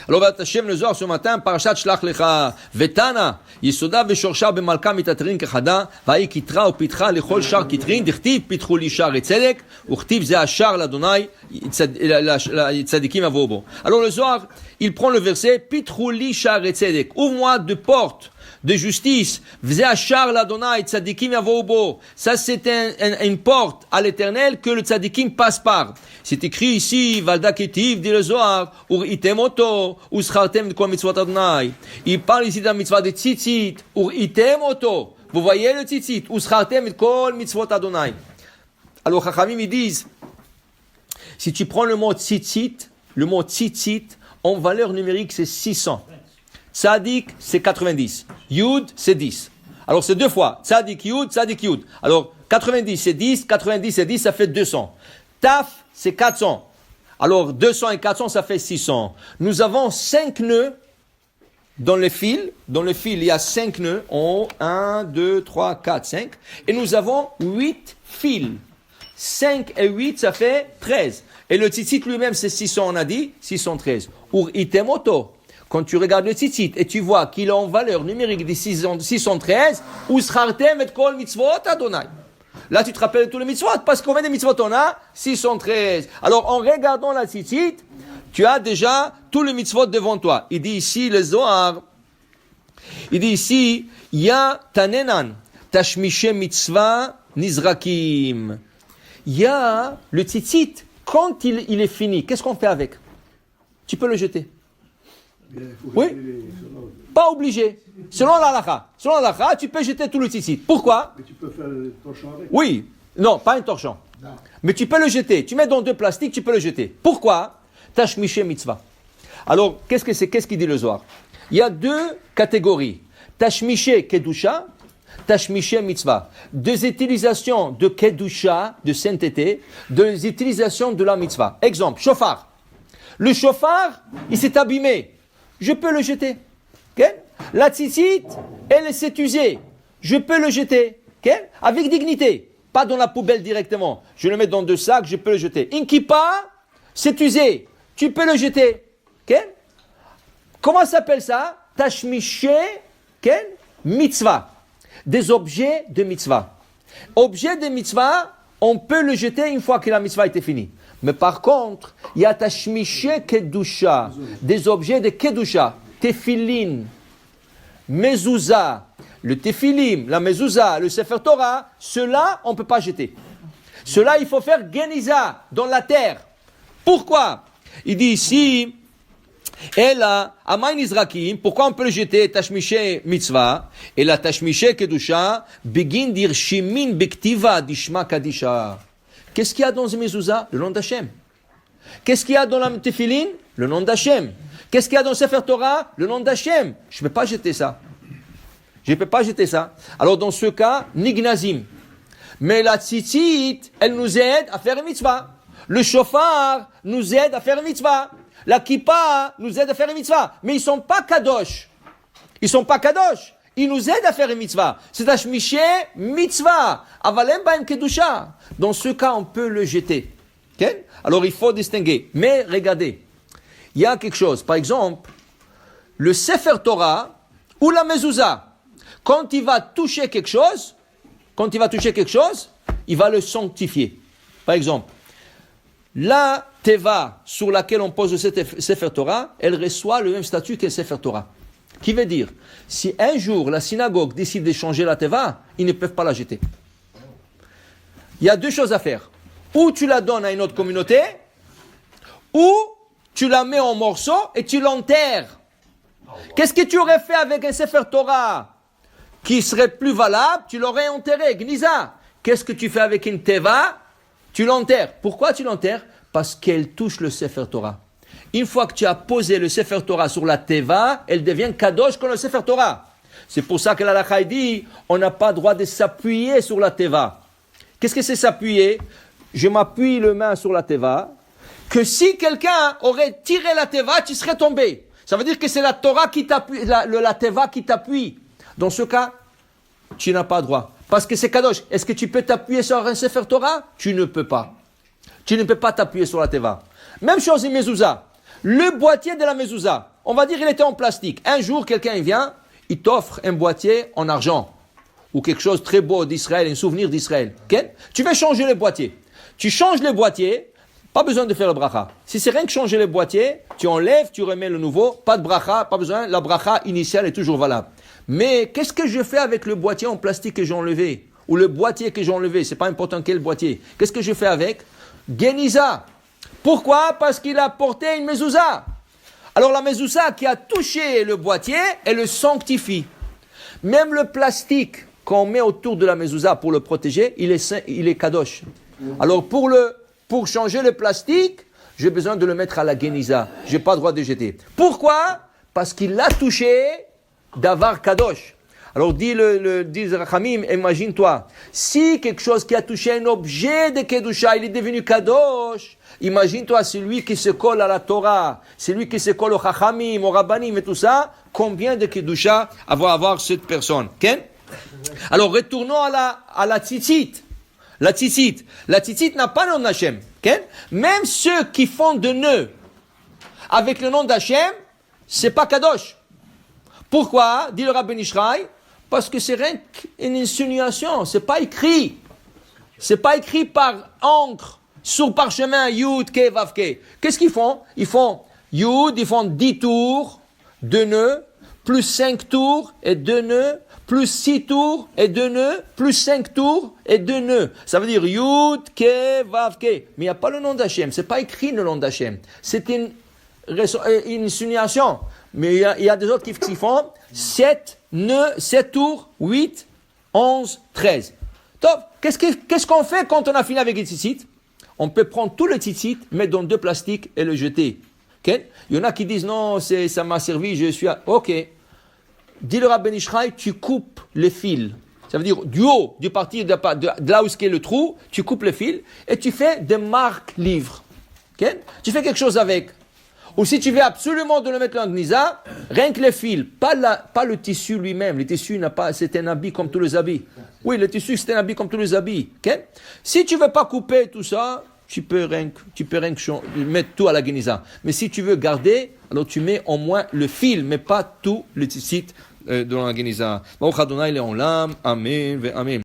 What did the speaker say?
Alors, Hashem le Zohar ce matin, Parashat Shlach Lecha, Vetana, Yesoda Veshorcha Bemalka Mitatrin Kachada, Vaï Kitra ou Pitra, Lechol Shar Kitrin, Dichtiv, Pitru Lishar et Tzedek, Uchtiv Ze Ashar l'Adonai, Tzadikim Avobo. Alors, le Zohar, il prend le verset, Pitru Lishar et Tzedek, ouvre-moi deux portes de justice, Vze Ashar l'Adonai, Tzadikim Avobo. Ça, c'est une porte à l'éternel que le Tzadikim passe par. C'est écrit ici, Valda Ketiv, dit le Zohar, Ur itemoto, uschartem de quoi mitzvot Adonai. Il parle ici de la mitzvah de tzitzit, Ur itemoto. Vous voyez le tzitzit, uschartem de kol mitzvot Adonai. Alors, Chachamim, ils disent, si tu prends le mot tzitzit, en valeur numérique, c'est 600. Tzadik, c'est 90. Yud, c'est 10. Alors, c'est deux fois. Tzadik, Yud. Alors, 90, c'est 10. 90, c'est 10, ça fait 200. Taf, c'est 400. Alors, 200 et 400, ça fait 600. Nous avons 5 nœuds dans le fil. Dans le fil, il y a 5 nœuds. En haut, 1, 2, 3, 4, 5. Et nous avons 8 fils. 5 et 8, ça fait 13. Et le tzitzit lui-même, c'est 600, on a dit. 613. Ur itemoto. Quand tu regardes le tzitzit et tu vois qu'il est en valeur numérique de 613, uschartem et kol mitzvot Adonai. Là, tu te rappelles de tous les mitzvot, parce combien de mitzvot on a 613. Alors, en regardant la tzitzit, tu as déjà tous les mitzvot devant toi. Il dit ici, le Zohar, il dit ici, ya tanenan, tashmishe mitzvah nizrakim. Ya, le tzitzit, quand il est fini, qu'est-ce qu'on fait avec? Tu peux le jeter. Oui, pas obligé. Selon l'halakha, tu peux jeter tout le tzitzit. Pourquoi? Mais tu peux faire le torchon avec. Oui, non, pas un torchon. Non. Mais tu peux le jeter. Tu mets dans 2 plastiques, tu peux le jeter. Pourquoi? Tashmishe mitzvah. Alors, qu'est-ce qu'il dit le Zohar? Il y a 2 catégories. Tashmishe kedusha, tashmishe mitzvah. 2 utilisations de kedusha, de sainteté, 2 utilisations de la mitzvah. Exemple, chauffard. Le chauffard, il s'est abîmé. Je peux le jeter. Okay? La tzitzit, elle s'est usée. Je peux le jeter. Okay? Avec dignité. Pas dans la poubelle directement. Je le mets dans 2 sacs, je peux le jeter. Une kippa, c'est usé. Tu peux le jeter. Okay? Comment s'appelle ça? Tashmishe mitzvah. Des objets de mitzvah. Objet de mitzvah, on peut le jeter une fois que la mitzvah était finie. Mais par contre, il y a tashmishe kedusha, des objets de kedusha, tefillin, mezouza, le tefilim, la mezouza, le sefer Torah, ceux-là, on ne peut pas jeter. Ceux-là, il faut faire geniza, dans la terre. Pourquoi? Il dit ici, Ela, amay nizrakim, pourquoi on peut le jeter, tashmishe mitzvah, et la tashmishe kedusha, begin dir shimin bektiva dishma kadisha. Qu'est-ce qu'il y a dans le mezouza? Le nom d'Hachem. Qu'est-ce qu'il y a dans la tefillin? Le nom d'Hachem. Qu'est-ce qu'il y a dans le Sefer Torah? Le nom d'Hachem. Je ne peux pas jeter ça. Alors dans ce cas, nignazim. Mais la tzitzit, elle nous aide à faire une mitzvah. Le shofar nous aide à faire une mitzvah. La kippa nous aide à faire une mitzvah. Mais ils ne sont pas kadosh. Ils nous aident à faire une mitzvah. C'est tashmishe mitzvah. Avalem ba'en kedusha. Dans ce cas, on peut le jeter. Okay? Alors, il faut distinguer. Mais regardez, il y a quelque chose. Par exemple, le Sefer Torah ou la mezouza, quand il va toucher quelque chose, il va le sanctifier. Par exemple, la teva sur laquelle on pose le Sefer Torah, elle reçoit le même statut que le Sefer Torah. Qui veut dire, si un jour la synagogue décide de changer la teva, ils ne peuvent pas la jeter. Il y a 2 choses à faire. Ou tu la donnes à une autre communauté, ou tu la mets en morceaux et tu l'enterres. Qu'est-ce que tu aurais fait avec un Sefer Torah qui serait plus valable? Tu l'aurais enterré, Gniza. Qu'est-ce que tu fais avec une teva? Tu l'enterres. Pourquoi tu l'enterres? Parce qu'elle touche le Sefer Torah. Une fois que tu as posé le Sefer Torah sur la teva, elle devient kadosh comme le Sefer Torah. C'est pour ça que l'halakha dit, on n'a pas le droit de s'appuyer sur la teva. Qu'est-ce que c'est s'appuyer? Je m'appuie le main sur la teva, que si quelqu'un aurait tiré la teva, tu serais tombé. Ça veut dire que c'est la Torah qui t'appuie, la teva qui t'appuie. Dans ce cas, tu n'as pas droit. Parce que c'est kadosh. Est-ce que tu peux t'appuyer sur un Sefer Torah? Tu ne peux pas. Tu ne peux pas t'appuyer sur la teva. Même chose, une mezouza. Le boîtier de la mezouza. on va dire il était en plastique. Un jour, quelqu'un il vient, il t'offre un boîtier en argent. Ou quelque chose de très beau d'Israël, un souvenir d'Israël. Okay? Tu veux changer le boîtier. Tu changes le boîtier, pas besoin de faire le bracha. Si c'est rien que changer le boîtier, tu enlèves, tu remets le nouveau, pas de bracha, pas besoin, la bracha initiale est toujours valable. Mais qu'est-ce que je fais avec le boîtier en plastique que j'ai enlevé? Ou le boîtier que j'ai enlevé, c'est pas important quel boîtier. Qu'est-ce que je fais avec? Geniza. Pourquoi? Parce qu'il a porté une mezouza. Alors la mezouza qui a touché le boîtier, elle le sanctifie. Même le plastique qu'on met autour de la mezouza pour le protéger, il est kadosh. Alors pour changer le plastique, j'ai besoin de le mettre à la geniza. Je n'ai pas le droit de jeter. Pourquoi? Parce qu'il l'a touché d'avar kadosh. Alors dit Rachamim, imagine-toi, si quelque chose qui a touché un objet de kedusha, il est devenu kadosh, imagine-toi celui qui se colle à la Torah, celui qui se colle au Chachamim, au Rabbanim et tout ça, combien de kedusha va avoir cette personne? Okay? Alors retournons à la tzitzit. La tzitzit n'a pas le nom d'Hachem. Okay? Même ceux qui font de nœuds avec le nom d'Hachem, c'est pas kadosh. Pourquoi? Dit le Rabbi Ishraï, parce que c'est rien qu'une insinuation, c'est pas écrit. C'est pas écrit par encre sur parchemin Yud, Ke, Vav, Ke. Qu'est-ce qu'ils font? Ils font Yud, ils font 10 tours, 2 nœuds, plus 5 tours et 2 nœuds, plus 6 tours et 2 nœuds, plus 5 tours et 2 nœuds. Ça veut dire Yud, Ke, Vav, Ke. Mais il n'y a pas le nom d'Hachem, c'est pas écrit le nom d'Hachem. C'est une insinuation. Mais il y a des autres qui font 7 nœuds, 7 tours, 8, 11, 13. Top. Qu'est-ce qu'on fait quand on a fini avec les tzitzit? On peut prendre tout le tzitzit, mettre dans 2 plastiques et le jeter. Okay? Il y en a qui disent non, ça m'a servi, je suis à... Ok. Dis le Rabbi Ishraï, tu coupes les fils. Ça veut dire du haut, du parti de là où est le trou, tu coupes le fil et tu fais des marques livres. Okay? Tu fais quelque chose avec. Ou si tu veux absolument de le mettre en gnisa, rien que les fils, pas le tissu lui-même. Le tissu c'est un habit comme tous les habits. Oui, le tissu c'est un habit comme tous les habits. Okay? Si tu veux pas couper tout ça, tu peux rien que mettre tout à la gnisa. Mais si tu veux garder, alors tu mets au moins le fil, mais pas tout le tissu dans la gnisa. Amen, amen.